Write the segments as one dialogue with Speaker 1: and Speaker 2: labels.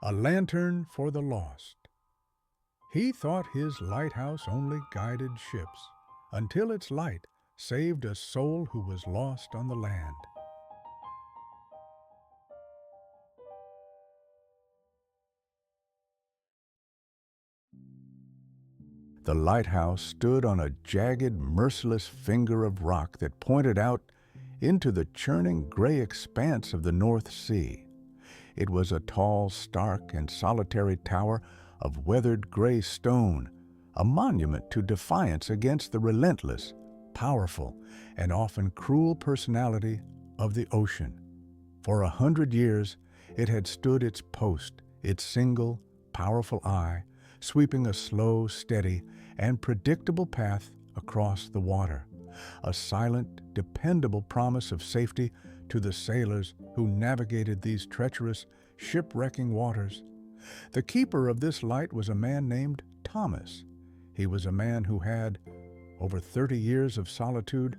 Speaker 1: A lantern for the lost. He thought his lighthouse only guided ships, until its light saved a soul who was lost on the land. The lighthouse stood on a jagged, merciless finger of rock that pointed out into the churning gray expanse of the North Sea. It was a tall, stark, and solitary tower of weathered gray stone, a monument to defiance against the relentless, powerful, and often cruel personality of the ocean. For 100 years, it had stood its post, its single, powerful eye, sweeping a slow, steady, and predictable path across the water, a silent, dependable promise of safety to the sailors who navigated these treacherous, shipwrecking waters. The keeper of this light was a man named Thomas. He was a man who had, over 30 years of solitude,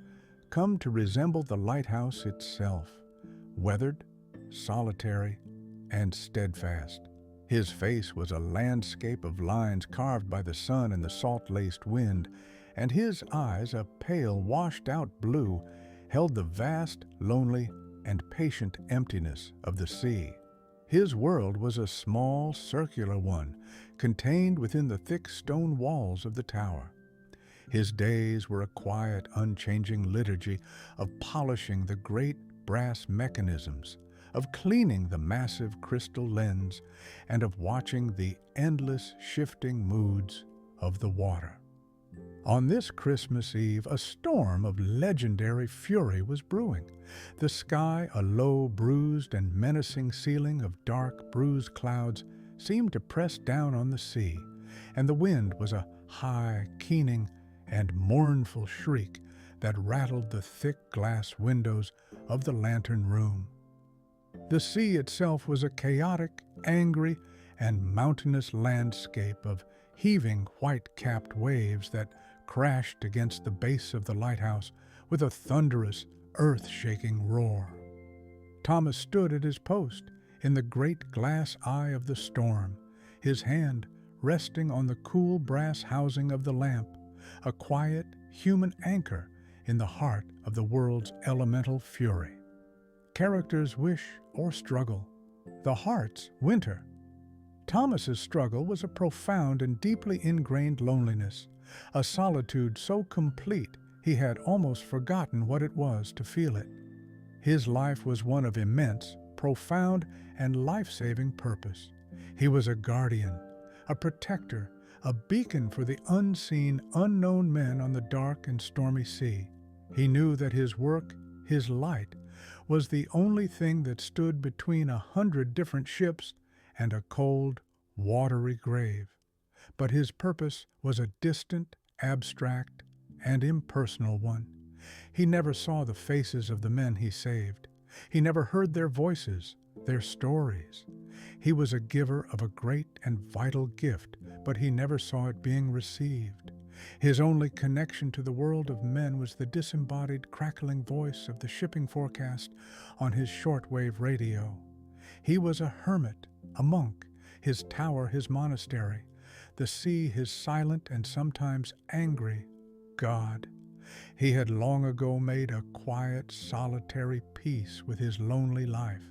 Speaker 1: come to resemble the lighthouse itself, weathered, solitary, and steadfast. His face was a landscape of lines carved by the sun and the salt-laced wind, and his eyes, a pale, washed-out blue, held the vast, lonely, and patient emptiness of the sea. His world was a small, circular one, contained within the thick stone walls of the tower. His days were a quiet, unchanging liturgy of polishing the great brass mechanisms, of cleaning the massive crystal lens, and of watching the endless shifting moods of the water. On this Christmas Eve, a storm of legendary fury was brewing. The sky, a low, bruised, and menacing ceiling of dark, bruised clouds, seemed to press down on the sea, and the wind was a high, keening, and mournful shriek that rattled the thick glass windows of the lantern room. The sea itself was a chaotic, angry, and mountainous landscape of heaving white-capped waves that crashed against the base of the lighthouse with a thunderous, earth-shaking roar. Thomas stood at his post in the great glass eye of the storm, his hand resting on the cool brass housing of the lamp, a quiet, human anchor in the heart of the world's elemental fury. Characters wish or struggle. The heart's winter. Thomas's struggle was a profound and deeply ingrained loneliness, a solitude so complete he had almost forgotten what it was to feel it. His life was one of immense, profound, and life-saving purpose. He was a guardian, a protector, a beacon for the unseen, unknown men on the dark and stormy sea. He knew that his work, his light, was the only thing that stood between 100 different ships and a cold, watery grave. But his purpose was a distant, abstract, and impersonal one. He never saw the faces of the men he saved. He never heard their voices, their stories. He was a giver of a great and vital gift, but he never saw it being received. His only connection to the world of men was the disembodied, crackling voice of the shipping forecast on his shortwave radio. He was a hermit, a monk, his tower his monastery, the sea his silent and sometimes angry God. He had long ago made a quiet, solitary peace with his lonely life.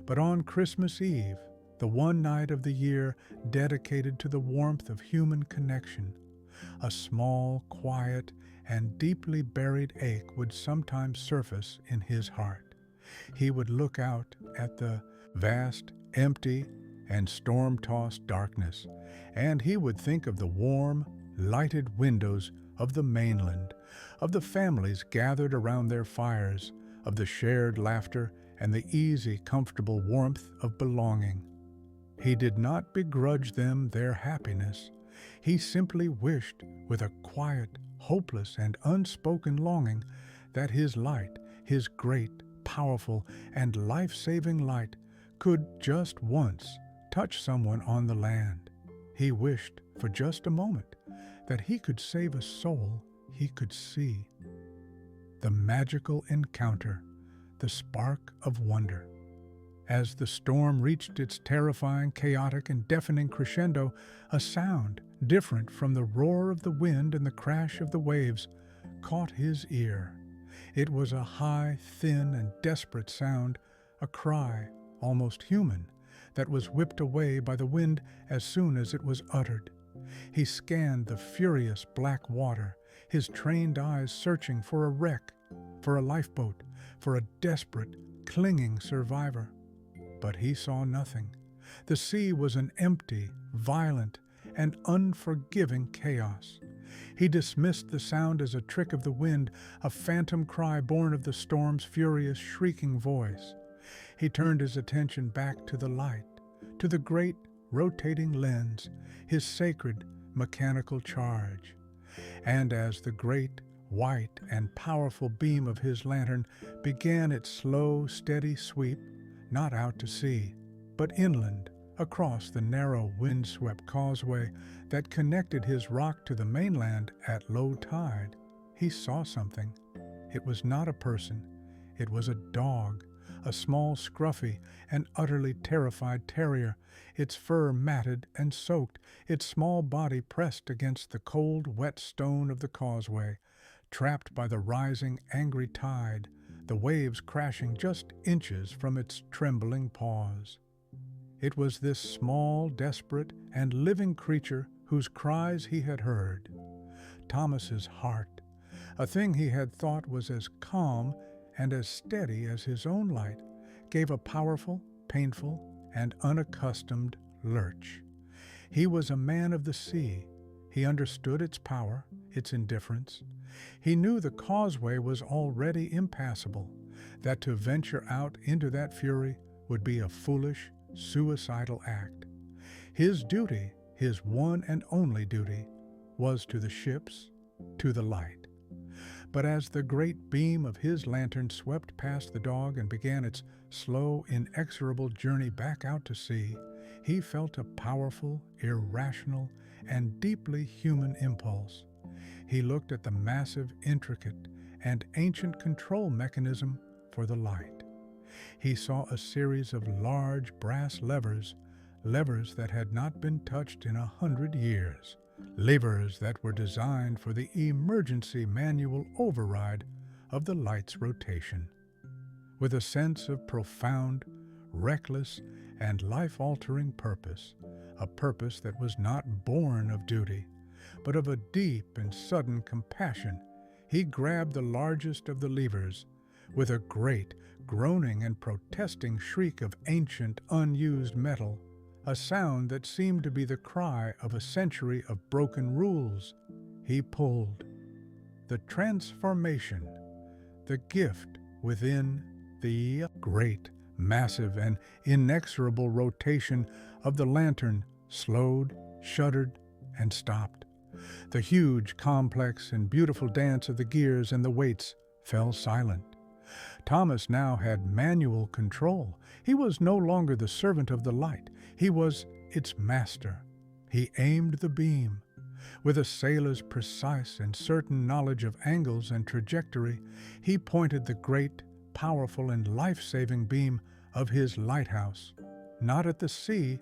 Speaker 1: But on Christmas Eve, the one night of the year dedicated to the warmth of human connection, a small, quiet, and deeply buried ache would sometimes surface in his heart. He would look out at the vast, empty, and storm-tossed darkness, and he would think of the warm, lighted windows of the mainland, of the families gathered around their fires, of the shared laughter and the easy, comfortable warmth of belonging. He did not begrudge them their happiness. He simply wished, with a quiet, hopeless, and unspoken longing, that his light, his great, powerful, and life-saving light, could just once touch someone on the land. He wished, for just a moment, that he could save a soul he could see. The magical encounter, the spark of wonder. As the storm reached its terrifying, chaotic, and deafening crescendo, a sound, different from the roar of the wind and the crash of the waves, caught his ear. It was a high, thin, and desperate sound, a cry, almost human, that was whipped away by the wind as soon as it was uttered. He scanned the furious black water, his trained eyes searching for a wreck, for a lifeboat, for a desperate, clinging survivor. But he saw nothing. The sea was an empty, violent, and unforgiving chaos. He dismissed the sound as a trick of the wind, a phantom cry born of the storm's furious, shrieking voice. He turned his attention back to the light, to the great, rotating lens, his sacred, mechanical charge. And as the great, white, and powerful beam of his lantern began its slow, steady sweep, not out to sea, but inland, across the narrow, wind-swept causeway that connected his rock to the mainland at low tide, he saw something. It was not a person. It was a dog, a small, scruffy, and utterly terrified terrier, its fur matted and soaked, its small body pressed against the cold, wet stone of the causeway, trapped by the rising, angry tide, the waves crashing just inches from its trembling paws. It was this small, desperate, and living creature whose cries he had heard. Thomas's heart, a thing he had thought was as calm and as steady as his own light, gave a powerful, painful, and unaccustomed lurch. He was a man of the sea. He understood its power, its indifference. He knew the causeway was already impassable, that to venture out into that fury would be a foolish, suicidal act. His duty, his one and only duty, was to the ships, to the light. But as the great beam of his lantern swept past the dog and began its slow, inexorable journey back out to sea, he felt a powerful, irrational, and deeply human impulse. He looked at the massive, intricate, and ancient control mechanism for the light. He saw a series of large brass levers that had not been touched in 100 years, levers that were designed for the emergency manual override of the light's rotation. With a sense of profound, reckless, and life-altering purpose, a purpose that was not born of duty, but of a deep and sudden compassion, he grabbed the largest of the levers. With a great, groaning and protesting shriek of ancient, unused metal, a sound that seemed to be the cry of a century of broken rules, he pulled. The transformation, the gift within the great, massive, and inexorable rotation of the lantern slowed, shuddered, and stopped. The huge, complex, and beautiful dance of the gears and the weights fell silent. Thomas now had manual control. He was no longer the servant of the light. He was its master. He aimed the beam. With a sailor's precise and certain knowledge of angles and trajectory, he pointed the great, powerful, and life-saving beam of his lighthouse, not at the sea,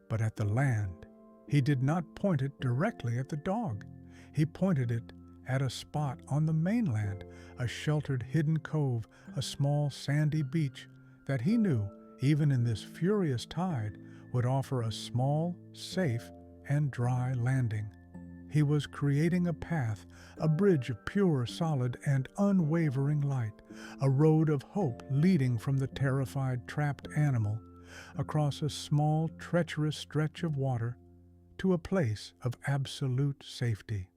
Speaker 1: but at the land. He did not point it directly at the dog. He pointed it at a spot on the mainland, a sheltered hidden cove, a small sandy beach that he knew, even in this furious tide, would offer a small, safe, and dry landing. He was creating a path, a bridge of pure, solid, and unwavering light, a road of hope leading from the terrified, trapped animal across a small, treacherous stretch of water to a place of absolute safety.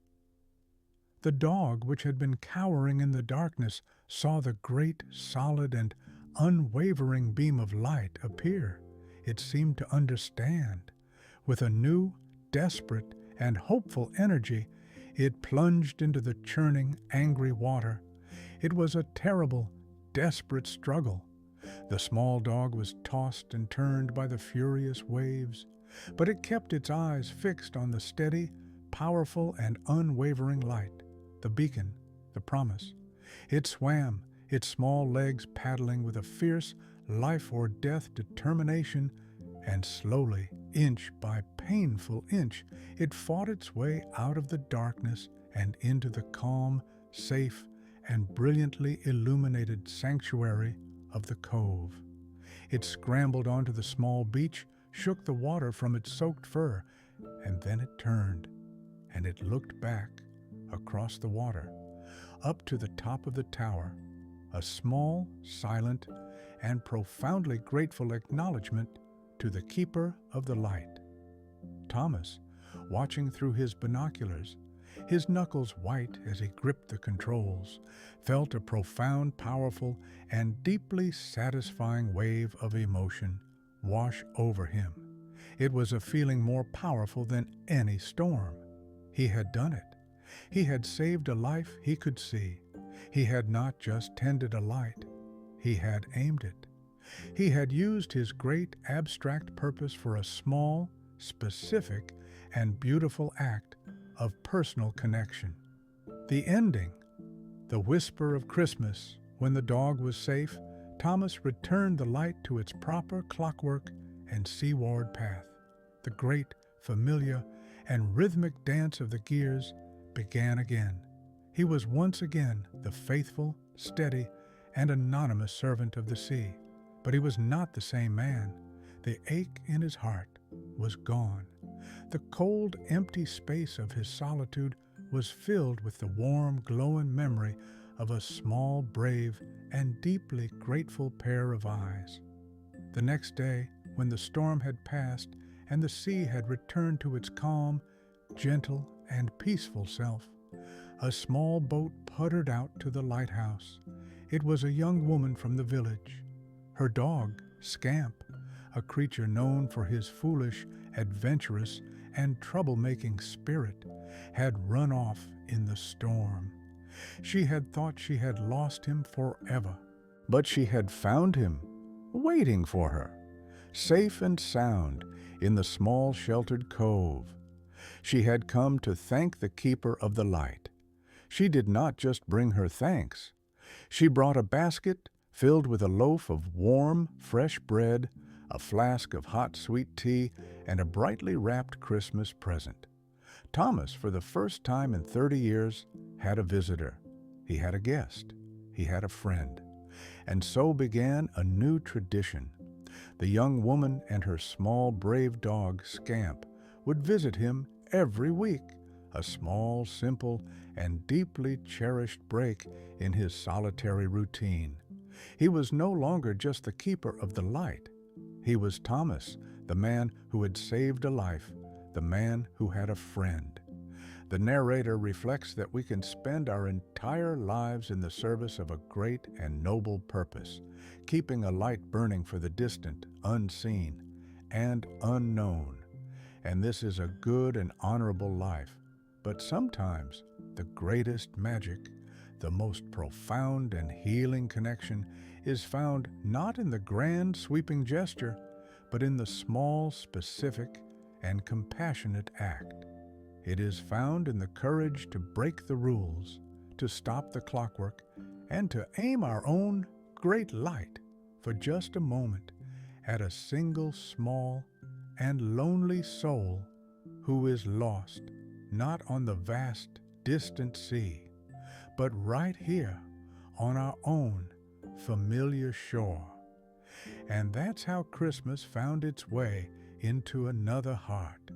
Speaker 1: The dog, which had been cowering in the darkness, saw the great, solid, and unwavering beam of light appear. It seemed to understand. With a new, desperate, and hopeful energy, it plunged into the churning, angry water. It was a terrible, desperate struggle. The small dog was tossed and turned by the furious waves, but it kept its eyes fixed on the steady, powerful, and unwavering light, the beacon, the promise. It swam, its small legs paddling with a fierce, life or death determination, and slowly, inch by painful inch, it fought its way out of the darkness and into the calm, safe, and brilliantly illuminated sanctuary of the cove. It scrambled onto the small beach, shook the water from its soaked fur, and then it turned, and it looked back across the water, up to the top of the tower, a small, silent, and profoundly grateful acknowledgement to the keeper of the light. Thomas, watching through his binoculars, his knuckles white as he gripped the controls, felt a profound, powerful, and deeply satisfying wave of emotion wash over him. It was a feeling more powerful than any storm. He had done it. He had saved a life he could see. He had not just tended a light. He had aimed it. He had used his great abstract purpose for a small, specific, and beautiful act of personal connection. The ending, the whisper of Christmas, when the dog was safe, Thomas returned the light to its proper clockwork and seaward path. The great, familiar, and rhythmic dance of the gears began again. He was once again the faithful, steady, and anonymous servant of the sea. But he was not the same man. The ache in his heart was gone. The cold, empty space of his solitude was filled with the warm, glowing memory of a small, brave, and deeply grateful pair of eyes. The next day, when the storm had passed and the sea had returned to its calm, gentle, and peaceful self, a small boat puttered out to the lighthouse. It was a young woman from the village. Her dog, Scamp, a creature known for his foolish, adventurous, and troublemaking spirit, had run off in the storm. She had thought she had lost him forever, but she had found him, waiting for her, safe and sound, in the small sheltered cove. She had come to thank the keeper of the light. She did not just bring her thanks. She brought a basket filled with a loaf of warm, fresh bread, a flask of hot, sweet tea, and a brightly wrapped Christmas present. Thomas, for the first time in 30 years, had a visitor. He had a guest. He had a friend. And so began a new tradition. The young woman and her small, brave dog, Scamp, would visit him every week, a small, simple, and deeply cherished break in his solitary routine. He was no longer just the keeper of the light. He was Thomas, the man who had saved a life, the man who had a friend. The narrator reflects that we can spend our entire lives in the service of a great and noble purpose, keeping a light burning for the distant, unseen, and unknown. And this is a good and honorable life. But sometimes the greatest magic, the most profound and healing connection, is found not in the grand sweeping gesture, but in the small, specific, and compassionate act. It is found in the courage to break the rules, to stop the clockwork, and to aim our own great light for just a moment at a single small and lonely soul who is lost, not on the vast, distant sea, but right here on our own familiar shore. And that's how Christmas found its way into another heart.